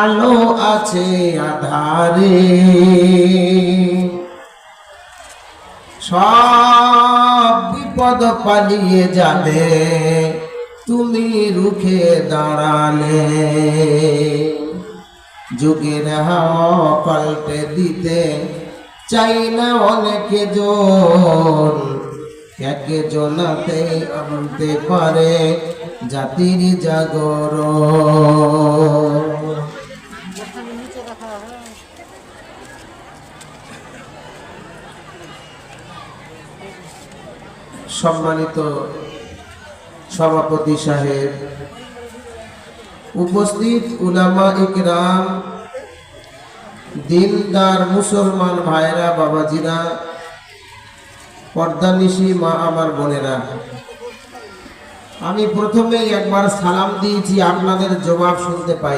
আলো আছে আধারে, সব বিপদ পালিয়ে যাবে তুমি রুখে দাঁড়ালে। যুগের হাওয়া পাল্টে দিতে চাই না অনেকে জন, একজনাতে আনতে পারে জাতির জাগরণ। সম্মানিত সভাপতি সাহেব, উপস্থিত উলামা ইকরাম, দিনদার মুসলমান ভাইরা, বাবাজিরা, পর্দানিশী মা আমার বোনেরা, আমি প্রথমেই একবার সালাম দিয়েছি, আপনাদের জবাব শুনতে পাই।